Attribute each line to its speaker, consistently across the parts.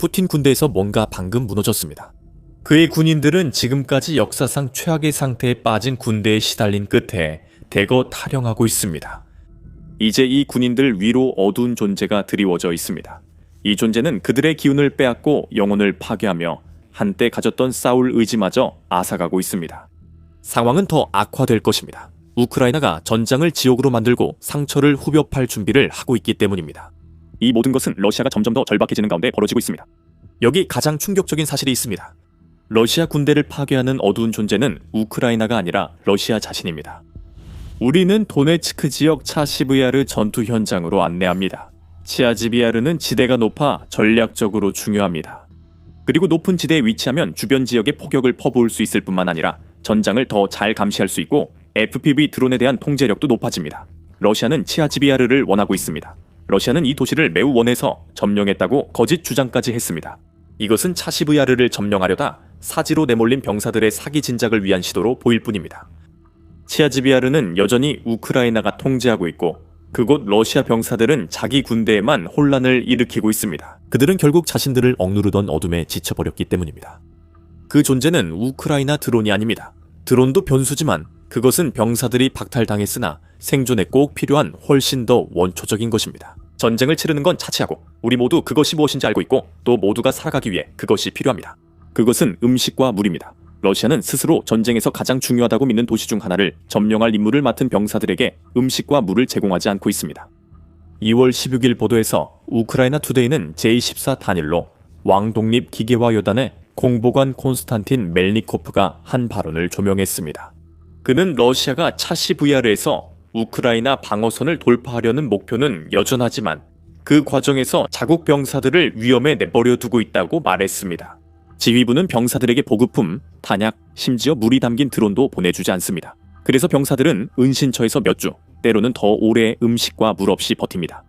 Speaker 1: 푸틴 군대에서 뭔가 방금 무너졌습니다. 그의 군인들은 지금까지 역사상 최악의 상태에 빠진 군대에 시달린 끝에 대거 탈영하고 있습니다. 이제 이 군인들 위로 어두운 존재가 드리워져 있습니다. 이 존재는 그들의 기운을 빼앗고 영혼을 파괴하며 한때 가졌던 싸울 의지마저 앗아가고 있습니다. 상황은 더 악화될 것입니다. 우크라이나가 전장을 지옥으로 만들고 상처를 후벼 팔 준비를 하고 있기 때문입니다. 이 모든 것은 러시아가 점점 더 절박해지는 가운데 벌어지고 있습니다. 여기 가장 충격적인 사실이 있습니다. 러시아 군대를 파괴하는 어두운 존재는 우크라이나가 아니라 러시아 자신입니다. 우리는 도네츠크 지역 차시브야르 전투 현장으로 안내합니다. 치아지비야르는 지대가 높아 전략적으로 중요합니다. 그리고 높은 지대에 위치하면 주변 지역에 포격을 퍼부을 수 있을 뿐만 아니라 전장을 더 잘 감시할 수 있고 FPV 드론에 대한 통제력도 높아집니다. 러시아는 치아지비야르를 원하고 있습니다. 러시아는 이 도시를 매우 원해서 점령했다고 거짓 주장까지 했습니다. 이것은 차시브야르를 점령하려다 사지로 내몰린 병사들의 사기 진작을 위한 시도로 보일 뿐입니다. 치아지비야르는 여전히 우크라이나가 통제하고 있고 그곳 러시아 병사들은 자기 군대에만 혼란을 일으키고 있습니다. 그들은 결국 자신들을 억누르던 어둠에 지쳐버렸기 때문입니다. 그 존재는 우크라이나 드론이 아닙니다. 드론도 변수지만 그것은 병사들이 박탈당했으나 생존에 꼭 필요한 훨씬 더 원초적인 것입니다. 전쟁을 치르는 건 차치하고 우리 모두 그것이 무엇인지 알고 있고 또 모두가 살아가기 위해 그것이 필요합니다. 그것은 음식과 물입니다. 러시아는 스스로 전쟁에서 가장 중요하다고 믿는 도시 중 하나를 점령할 임무를 맡은 병사들에게 음식과 물을 제공하지 않고 있습니다. 2월 16일 보도에서 우크라이나 투데이는 제24 단일로 왕독립 기계화 여단의 공보관 콘스탄틴 멜니코프가 한 발언을 조명했습니다. 그는 러시아가 차시브야르에서 우크라이나 방어선을 돌파하려는 목표는 여전하지만 그 과정에서 자국 병사들을 위험에 내버려 두고 있다고 말했습니다. 지휘부는 병사들에게 보급품, 탄약, 심지어 물이 담긴 드론도 보내주지 않습니다. 그래서 병사들은 은신처에서 몇 주, 때로는 더 오래 음식과 물 없이 버팁니다.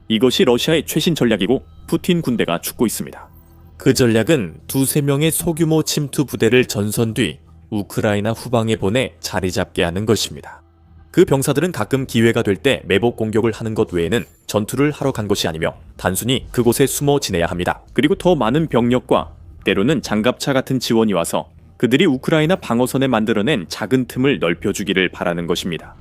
Speaker 1: 이것이 러시아의 최신 전략이고 푸틴 군대가 죽고 있습니다. 그 전략은 두세 명의 소규모 침투 부대를 전선 뒤 우크라이나 후방에 보내 자리 잡게 하는 것입니다. 그 병사들은 가끔 기회가 될 때 매복 공격을 하는 것 외에는 전투를 하러 간 것이 아니며 단순히 그곳에 숨어 지내야 합니다. 그리고 더 많은 병력과 때로는 장갑차 같은 지원이 와서 그들이 우크라이나 방어선에 만들어낸 작은 틈을 넓혀주기를 바라는 것입니다.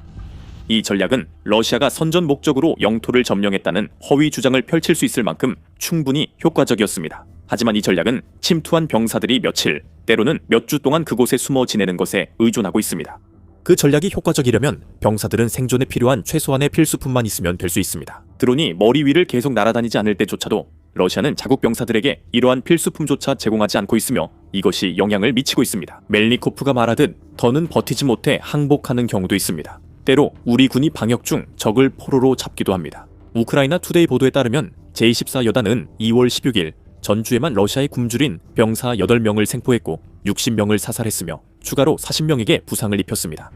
Speaker 1: 이 전략은 러시아가 선전 목적으로 영토를 점령했다는 허위 주장을 펼칠 수 있을 만큼 충분히 효과적이었습니다. 하지만 이 전략은 침투한 병사들이 며칠, 때로는 몇 주 동안 그곳에 숨어 지내는 것에 의존하고 있습니다. 그 전략이 효과적이려면 병사들은 생존에 필요한 최소한의 필수품만 있으면 될 수 있습니다. 드론이 머리 위를 계속 날아다니지 않을 때조차도 러시아는 자국 병사들에게 이러한 필수품조차 제공하지 않고 있으며 이것이 영향을 미치고 있습니다. 멜니코프가 말하듯 더는 버티지 못해 항복하는 경우도 있습니다. 때로 우리 군이 방역 중 적을 포로로 잡기도 합니다. 우크라이나 투데이 보도에 따르면 제24 여단은 2월 16일 전주에만 러시아의 굶주린 병사 8명을 생포했고 60명을 사살했으며 추가로 40명에게 부상을 입혔습니다.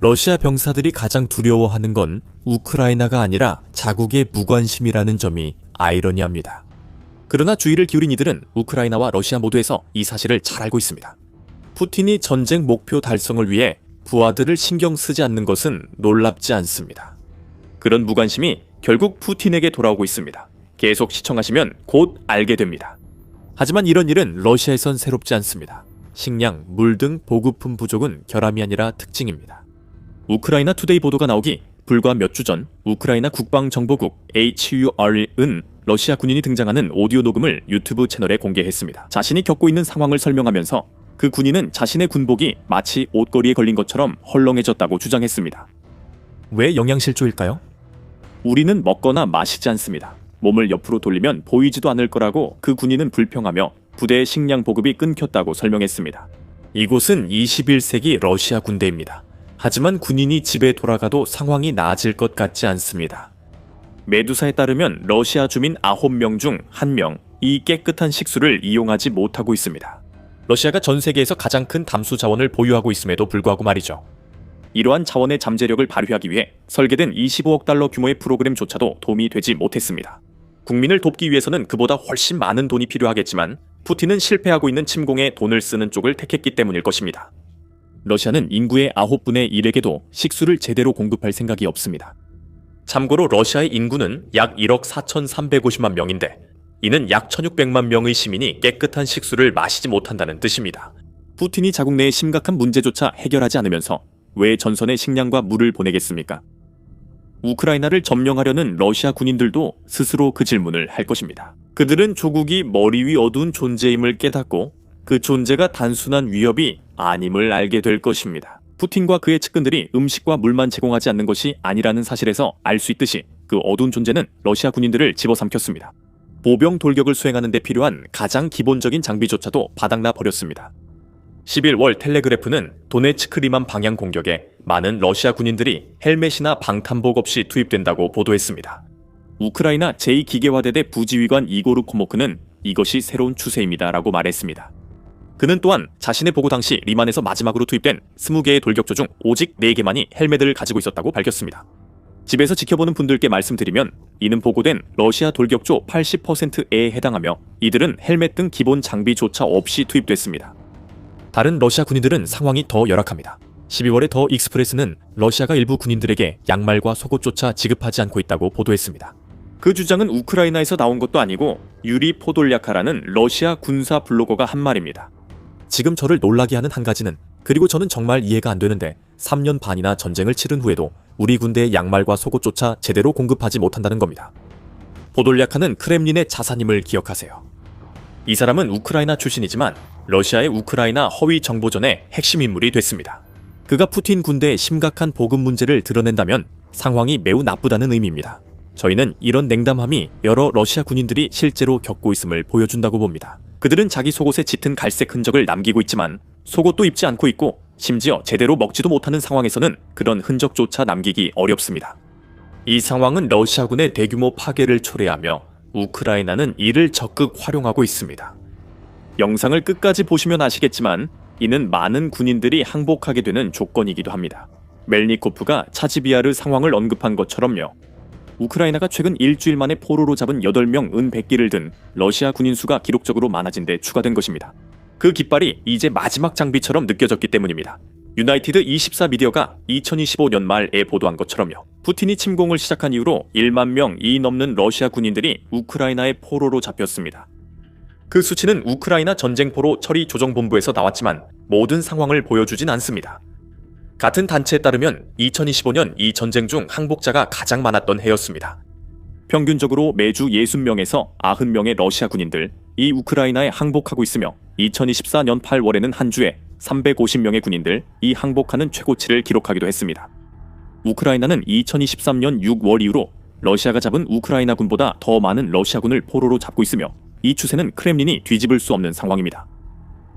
Speaker 1: 러시아 병사들이 가장 두려워하는 건 우크라이나가 아니라 자국의 무관심이라는 점이 아이러니합니다. 그러나 주의를 기울인 이들은 우크라이나와 러시아 모두에서 이 사실을 잘 알고 있습니다. 푸틴이 전쟁 목표 달성을 위해 부하들을 신경 쓰지 않는 것은 놀랍지 않습니다. 그런 무관심이 결국 푸틴에게 돌아오고 있습니다. 계속 시청하시면 곧 알게 됩니다. 하지만 이런 일은 러시아에선 새롭지 않습니다. 식량, 물 등 보급품 부족은 결함이 아니라 특징입니다. 우크라이나 투데이 보도가 나오기 불과 몇 주 전 우크라이나 국방정보국 HUR은 러시아 군인이 등장하는 오디오 녹음을 유튜브 채널에 공개했습니다. 자신이 겪고 있는 상황을 설명하면서 그 군인은 자신의 군복이 마치 옷걸이에 걸린 것처럼 헐렁해졌다고 주장했습니다. 왜 영양실조일까요? 우리는 먹거나 마시지 않습니다. 몸을 옆으로 돌리면 보이지도 않을 거라고 그 군인은 불평하며 부대의 식량 보급이 끊겼다고 설명했습니다. 이곳은 21세기 러시아 군대입니다. 하지만 군인이 집에 돌아가도 상황이 나아질 것 같지 않습니다. 메두사에 따르면 러시아 주민 9명 중 1명이 깨끗한 식수를 이용하지 못하고 있습니다. 러시아가 전 세계에서 가장 큰 담수 자원을 보유하고 있음에도 불구하고 말이죠. 이러한 자원의 잠재력을 발휘하기 위해 설계된 25억 달러 규모의 프로그램조차도 도움이 되지 못했습니다. 국민을 돕기 위해서는 그보다 훨씬 많은 돈이 필요하겠지만 푸틴은 실패하고 있는 침공에 돈을 쓰는 쪽을 택했기 때문일 것입니다. 러시아는 인구의 9분의 1에게도 식수를 제대로 공급할 생각이 없습니다. 참고로 러시아의 인구는 약 1억 4,350만 명인데 이는 약 1600만 명의 시민이 깨끗한 식수를 마시지 못한다는 뜻입니다. 푸틴이 자국 내의 심각한 문제조차 해결하지 않으면서 왜 전선에 식량과 물을 보내겠습니까? 우크라이나를 점령하려는 러시아 군인들도 스스로 그 질문을 할 것입니다. 그들은 조국이 머리 위 어두운 존재임을 깨닫고 그 존재가 단순한 위협이 아님을 알게 될 것입니다. 푸틴과 그의 측근들이 음식과 물만 제공하지 않는 것이 아니라는 사실에서 알 수 있듯이 그 어두운 존재는 러시아 군인들을 집어삼켰습니다. 보병 돌격을 수행하는 데 필요한 가장 기본적인 장비조차도 바닥나 버렸습니다. 10일 월 텔레그래프는 도네츠크 리만 방향 공격에 많은 러시아 군인들이 헬멧이나 방탄복 없이 투입된다고 보도했습니다. 우크라이나 제2기계화대대 부지휘관 이고르 코모크는 이것이 새로운 추세입니다 라고 말했습니다. 그는 또한 자신의 보고 당시 리만에서 마지막으로 투입된 20개의 돌격조 중 오직 4개만이 헬멧을 가지고 있었다고 밝혔습니다. 집에서 지켜보는 분들께 말씀드리면 이는 보고된 러시아 돌격조 80%에 해당하며 이들은 헬멧 등 기본 장비조차 없이 투입됐습니다. 다른 러시아 군인들은 상황이 더 열악합니다. 12월에 더 익스프레스는 러시아가 일부 군인들에게 양말과 속옷조차 지급하지 않고 있다고 보도했습니다. 그 주장은 우크라이나에서 나온 것도 아니고 유리 포돌야카라는 러시아 군사 블로거가 한 말입니다. 지금 저를 놀라게 하는 한 가지는, 그리고 저는 정말 이해가 안 되는데 3년 반이나 전쟁을 치른 후에도 우리 군대의 양말과 속옷조차 제대로 공급하지 못한다는 겁니다. 포돌야카는 크렘린의 자산임을 기억하세요. 이 사람은 우크라이나 출신이지만 러시아의 우크라이나 허위 정보전의 핵심 인물이 됐습니다. 그가 푸틴 군대의 심각한 보급 문제를 드러낸다면 상황이 매우 나쁘다는 의미입니다. 저희는 이런 냉담함이 여러 러시아 군인들이 실제로 겪고 있음을 보여준다고 봅니다. 그들은 자기 속옷에 짙은 갈색 흔적을 남기고 있지만 속옷도 입지 않고 있고 심지어 제대로 먹지도 못하는 상황에서는 그런 흔적조차 남기기 어렵습니다. 이 상황은 러시아군의 대규모 파괴를 초래하며 우크라이나는 이를 적극 활용하고 있습니다. 영상을 끝까지 보시면 아시겠지만 이는 많은 군인들이 항복하게 되는 조건이기도 합니다. 멜니코프가 차지비아르 상황을 언급한 것처럼요. 우크라이나가 최근 일주일 만에 포로로 잡은 8명 은백기를 든 러시아 군인 수가 기록적으로 많아진 데 추가된 것입니다. 그 깃발이 이제 마지막 장비처럼 느껴졌기 때문입니다. 유나이티드 24 미디어가 2025년 말에 보도한 것처럼요. 푸틴이 침공을 시작한 이후로 1만 명이 넘는 러시아 군인들이 우크라이나의 포로로 잡혔습니다. 그 수치는 우크라이나 전쟁포로 처리 조정본부에서 나왔지만 모든 상황을 보여주진 않습니다. 같은 단체에 따르면 2025년 이 전쟁 중 항복자가 가장 많았던 해였습니다. 평균적으로 매주 60명에서 90명의 러시아 군인들이 우크라이나에 항복하고 있으며 2024년 8월에는 한 주에 350명의 군인들이 항복하는 최고치를 기록하기도 했습니다. 우크라이나는 2023년 6월 이후로 러시아가 잡은 우크라이나 군보다 더 많은 러시아군을 포로로 잡고 있으며 이 추세는 크렘린이 뒤집을 수 없는 상황입니다.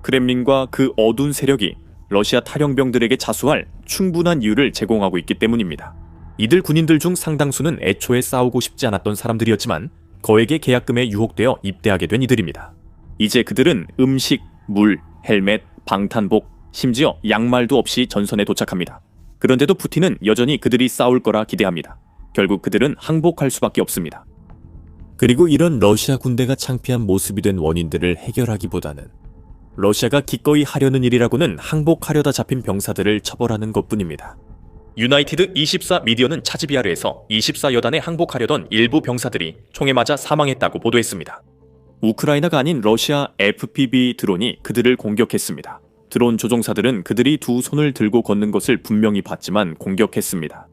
Speaker 1: 크렘린과 그 어두운 세력이 러시아 탈영병들에게 자수할 충분한 이유를 제공하고 있기 때문입니다. 이들 군인들 중 상당수는 애초에 싸우고 싶지 않았던 사람들이었지만 거액의 계약금에 유혹되어 입대하게 된 이들입니다. 이제 그들은 음식, 물, 헬멧, 방탄복, 심지어 양말도 없이 전선에 도착합니다. 그런데도 푸틴은 여전히 그들이 싸울 거라 기대합니다. 결국 그들은 항복할 수밖에 없습니다. 그리고 이런 러시아 군대가 창피한 모습이 된 원인들을 해결하기보다는 러시아가 기꺼이 하려는 일이라고는 항복하려다 잡힌 병사들을 처벌하는 것뿐입니다. 유나이티드 24 미디어는 차지비아르에서 24여단에 항복하려던 일부 병사들이 총에 맞아 사망했다고 보도했습니다. 우크라이나가 아닌 러시아 FPV 드론이 그들을 공격했습니다. 드론 조종사들은 그들이 두 손을 들고 걷는 것을 분명히 봤지만 공격했습니다.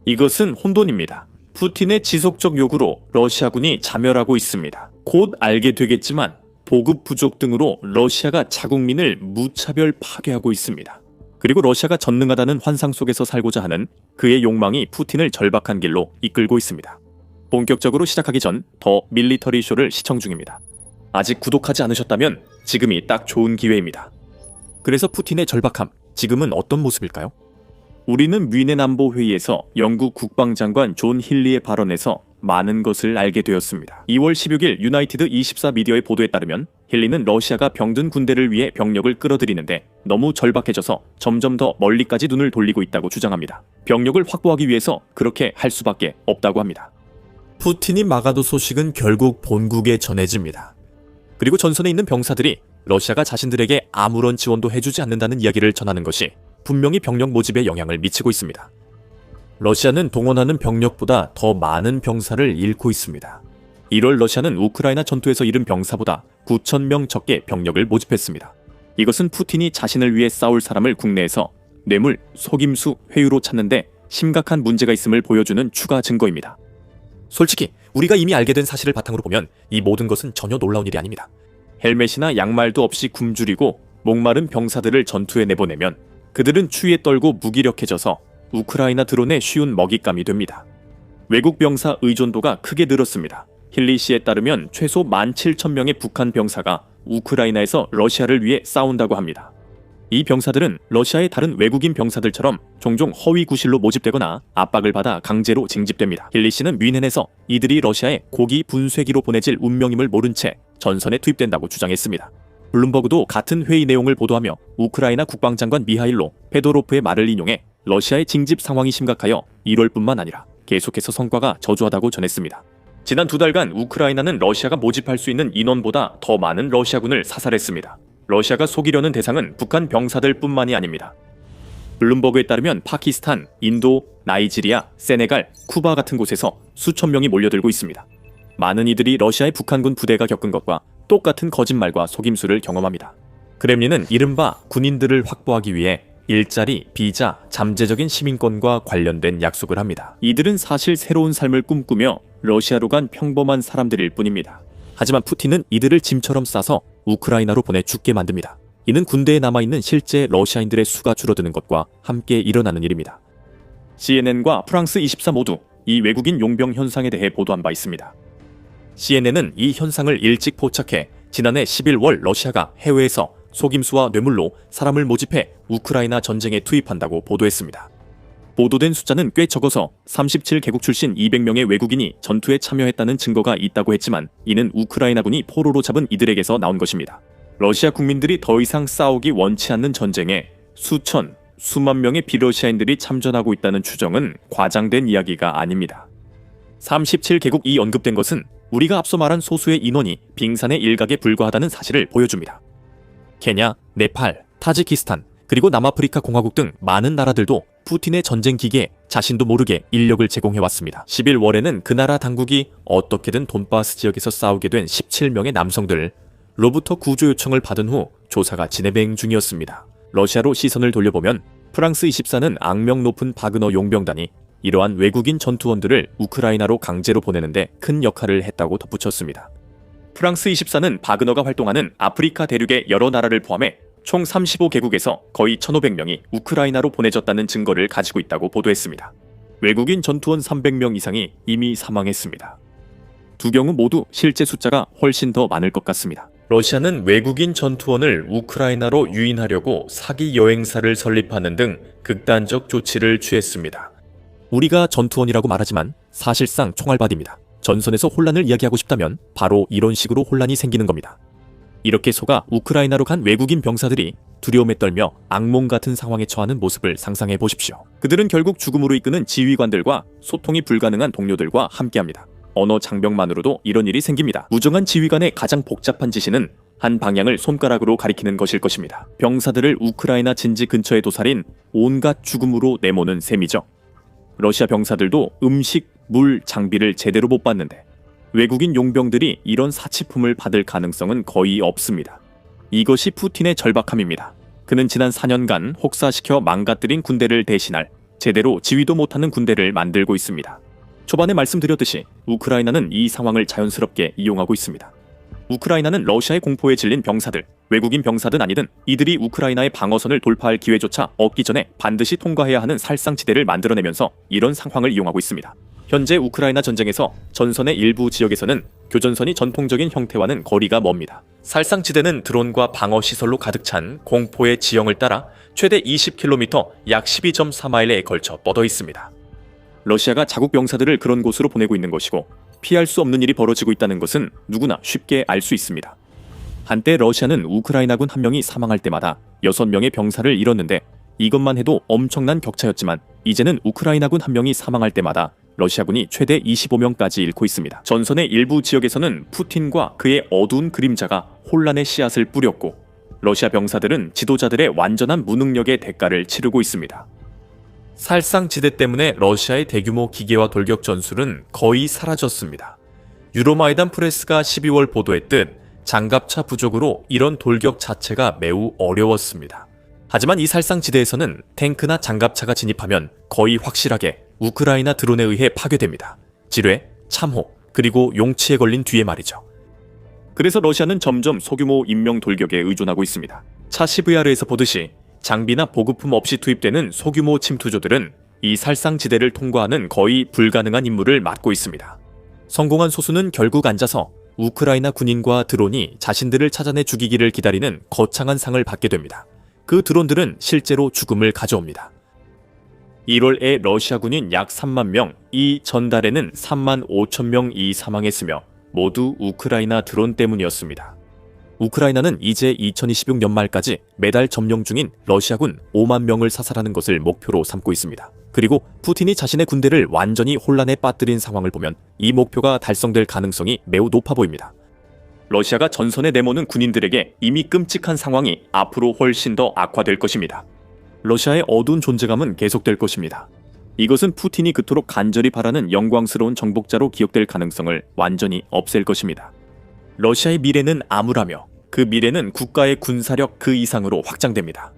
Speaker 1: 이것은 혼돈입니다. 푸틴의 지속적 요구로 러시아군이 자멸하고 있습니다. 곧 알게 되겠지만 보급 부족 등으로 러시아가 자국민을 무차별 파괴하고 있습니다. 그리고 러시아가 전능하다는 환상 속에서 살고자 하는 그의 욕망이 푸틴을 절박한 길로 이끌고 있습니다. 본격적으로 시작하기 전 더 밀리터리 쇼를 시청 중입니다. 아직 구독하지 않으셨다면 지금이 딱 좋은 기회입니다. 그래서 푸틴의 절박함, 지금은 어떤 모습일까요? 우리는 뮌헨 안보회의에서 영국 국방장관 존 힐리의 발언에서 많은 것을 알게 되었습니다. 2월 16일 유나이티드 24 미디어의 보도에 따르면 힐리는 러시아가 병든 군대를 위해 병력을 끌어들이는데 너무 절박해져서 점점 더 멀리까지 눈을 돌리고 있다고 주장합니다. 병력을 확보하기 위해서 그렇게 할 수밖에 없다고 합니다. 푸틴이 막아도 소식은 결국 본국에 전해집니다. 그리고 전선에 있는 병사들이 러시아가 자신들에게 아무런 지원도 해주지 않는다는 이야기를 전하는 것이 분명히 병력 모집에 영향을 미치고 있습니다. 러시아는 동원하는 병력보다 더 많은 병사를 잃고 있습니다. 1월 러시아는 우크라이나 전투에서 잃은 병사보다 9,000명 적게 병력을 모집했습니다. 이것은 푸틴이 자신을 위해 싸울 사람을 국내에서 뇌물, 속임수, 회유로 찾는데 심각한 문제가 있음을 보여주는 추가 증거입니다. 솔직히 우리가 이미 알게 된 사실을 바탕으로 보면 이 모든 것은 전혀 놀라운 일이 아닙니다. 헬멧이나 양말도 없이 굶주리고 목마른 병사들을 전투에 내보내면 그들은 추위에 떨고 무기력해져서 우크라이나 드론의 쉬운 먹잇감이 됩니다. 외국 병사 의존도가 크게 늘었습니다. 힐리 씨에 따르면 최소 17,000명의 북한 병사가 우크라이나에서 러시아를 위해 싸운다고 합니다. 이 병사들은 러시아의 다른 외국인 병사들처럼 종종 허위 구실로 모집되거나 압박을 받아 강제로 징집됩니다. 힐리 씨는 뮌헨에서 이들이 러시아에 고기 분쇄기로 보내질 운명임을 모른 채 전선에 투입된다고 주장했습니다. 블룸버그도 같은 회의 내용을 보도하며 우크라이나 국방장관 미하일로 페도로프의 말을 인용해 러시아의 징집 상황이 심각하여 1월뿐만 아니라 계속해서 성과가 저조하다고 전했습니다. 지난 2달간 우크라이나는 러시아가 모집할 수 있는 인원보다 더 많은 러시아군을 사살했습니다. 러시아가 속이려는 대상은 북한 병사들 뿐만이 아닙니다. 블룸버그에 따르면 파키스탄, 인도, 나이지리아, 세네갈, 쿠바 같은 곳에서 수천 명이 몰려들고 있습니다. 많은 이들이 러시아의 북한군 부대가 겪은 것과 똑같은 거짓말과 속임수를 경험합니다. 크렘린은 이른바 군인들을 확보하기 위해 일자리, 비자, 잠재적인 시민권과 관련된 약속을 합니다. 이들은 사실 새로운 삶을 꿈꾸며 러시아로 간 평범한 사람들일 뿐입니다. 하지만 푸틴은 이들을 짐처럼 싸서 우크라이나로 보내 죽게 만듭니다. 이는 군대에 남아있는 실제 러시아인들의 수가 줄어드는 것과 함께 일어나는 일입니다. CNN과 프랑스 24 모두 이 외국인 용병 현상에 대해 보도한 바 있습니다. CNN은 이 현상을 일찍 포착해 지난해 11월 러시아가 해외에서 속임수와 뇌물로 사람을 모집해 우크라이나 전쟁에 투입한다고 보도했습니다. 보도된 숫자는 꽤 적어서 37개국 출신 200명의 외국인이 전투에 참여했다는 증거가 있다고 했지만 이는 우크라이나군이 포로로 잡은 이들에게서 나온 것입니다. 러시아 국민들이 더 이상 싸우기 원치 않는 전쟁에 수천, 수만 명의 비러시아인들이 참전하고 있다는 추정은 과장된 이야기가 아닙니다. 37개국이 언급된 것은 우리가 앞서 말한 소수의 인원이 빙산의 일각에 불과하다는 사실을 보여줍니다. 케냐, 네팔, 타지키스탄, 그리고 남아프리카 공화국 등 많은 나라들도 푸틴의 전쟁 기계에 자신도 모르게 인력을 제공해왔습니다. 11월에는 그 나라 당국이 어떻게든 돈바스 지역에서 싸우게 된 17명의 남성들로부터 구조 요청을 받은 후 조사가 진행 중이었습니다. 러시아로 시선을 돌려보면 프랑스 24는 악명 높은 바그너 용병단이 이러한 외국인 전투원들을 우크라이나로 강제로 보내는데 큰 역할을 했다고 덧붙였습니다. 프랑스 24는 바그너가 활동하는 아프리카 대륙의 여러 나라를 포함해 총 35개국에서 거의 1,500명이 우크라이나로 보내졌다는 증거를 가지고 있다고 보도했습니다. 외국인 전투원 300명 이상이 이미 사망했습니다. 두 경우 모두 실제 숫자가 훨씬 더 많을 것 같습니다. 러시아는 외국인 전투원을 우크라이나로 유인하려고 사기 여행사를 설립하는 등 극단적 조치를 취했습니다. 우리가 전투원이라고 말하지만 사실상 총알바디입니다. 전선에서 혼란을 이야기하고 싶다면 바로 이런 식으로 혼란이 생기는 겁니다. 이렇게 속아 우크라이나로 간 외국인 병사들이 두려움에 떨며 악몽 같은 상황에 처하는 모습을 상상해 보십시오. 그들은 결국 죽음으로 이끄는 지휘관들과 소통이 불가능한 동료들과 함께합니다. 언어 장벽만으로도 이런 일이 생깁니다. 무정한 지휘관의 가장 복잡한 지시는 한 방향을 손가락으로 가리키는 것일 것입니다. 병사들을 우크라이나 진지 근처에 도살인 온갖 죽음으로 내모는 셈이죠. 러시아 병사들도 음식, 물, 장비를 제대로 못 받는데 외국인 용병들이 이런 사치품을 받을 가능성은 거의 없습니다. 이것이 푸틴의 절박함입니다. 그는 지난 4년간 혹사시켜 망가뜨린 군대를 대신할 제대로 지휘도 못하는 군대를 만들고 있습니다. 초반에 말씀드렸듯이 우크라이나는 이 상황을 자연스럽게 이용하고 있습니다. 우크라이나는 러시아의 공포에 질린 병사들, 외국인 병사든 아니든 이들이 우크라이나의 방어선을 돌파할 기회조차 없기 전에 반드시 통과해야 하는 살상지대를 만들어내면서 이런 상황을 이용하고 있습니다. 현재 우크라이나 전쟁에서 전선의 일부 지역에서는 교전선이 전통적인 형태와는 거리가 멉니다. 살상지대는 드론과 방어시설로 가득 찬 공포의 지형을 따라 최대 20km, 약 12.4마일에 걸쳐 뻗어 있습니다. 러시아가 자국 병사들을 그런 곳으로 보내고 있는 것이고 피할 수 없는 일이 벌어지고 있다는 것은 누구나 쉽게 알 수 있습니다. 한때 러시아는 우크라이나군 한 명이 사망할 때마다 6명의 병사를 잃었는데 이것만 해도 엄청난 격차였지만 이제는 우크라이나군 한 명이 사망할 때마다 러시아군이 최대 25명까지 잃고 있습니다. 전선의 일부 지역에서는 푸틴과 그의 어두운 그림자가 혼란의 씨앗을 뿌렸고 러시아 병사들은 지도자들의 완전한 무능력의 대가를 치르고 있습니다. 살상지대 때문에 러시아의 대규모 기계화 돌격 전술은 거의 사라졌습니다. 유로마이단 프레스가 12월 보도했듯 장갑차 부족으로 이런 돌격 자체가 매우 어려웠습니다. 하지만 이 살상지대에서는 탱크나 장갑차가 진입하면 거의 확실하게 우크라이나 드론에 의해 파괴됩니다. 지뢰, 참호, 그리고 용치에 걸린 뒤에 말이죠. 그래서 러시아는 점점 소규모 인명 돌격에 의존하고 있습니다. 차 시브야르에서 보듯이 장비나 보급품 없이 투입되는 소규모 침투조들은 이 살상지대를 통과하는 거의 불가능한 임무를 맡고 있습니다. 성공한 소수는 결국 앉아서 우크라이나 군인과 드론이 자신들을 찾아내 죽이기를 기다리는 거창한 상을 받게 됩니다. 그 드론들은 실제로 죽음을 가져옵니다. 1월에 러시아 군인 약 3만 명, 이 전달에는 3만 5천 명이 사망했으며 모두 우크라이나 드론 때문이었습니다. 우크라이나는 이제 2026년 말까지 매달 점령 중인 러시아군 5만 명을 사살하는 것을 목표로 삼고 있습니다. 그리고 푸틴이 자신의 군대를 완전히 혼란에 빠뜨린 상황을 보면 이 목표가 달성될 가능성이 매우 높아 보입니다. 러시아가 전선에 내모는 군인들에게 이미 끔찍한 상황이 앞으로 훨씬 더 악화될 것입니다. 러시아의 어두운 존재감은 계속될 것입니다. 이것은 푸틴이 그토록 간절히 바라는 영광스러운 정복자로 기억될 가능성을 완전히 없앨 것입니다. 러시아의 미래는 암울하며 그 미래는 국가의 군사력 그 이상으로 확장됩니다.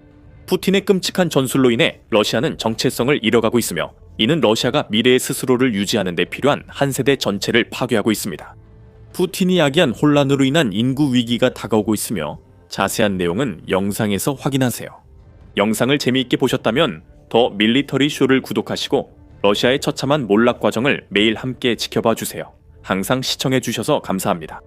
Speaker 1: 푸틴의 끔찍한 전술로 인해 러시아는 정체성을 잃어가고 있으며 이는 러시아가 미래의 스스로를 유지하는 데 필요한 한 세대 전체를 파괴하고 있습니다. 푸틴이 야기한 혼란으로 인한 인구 위기가 다가오고 있으며 자세한 내용은 영상에서 확인하세요. 영상을 재미있게 보셨다면 더 밀리터리 쇼를 구독하시고 러시아의 처참한 몰락 과정을 매일 함께 지켜봐 주세요. 항상 시청해 주셔서 감사합니다.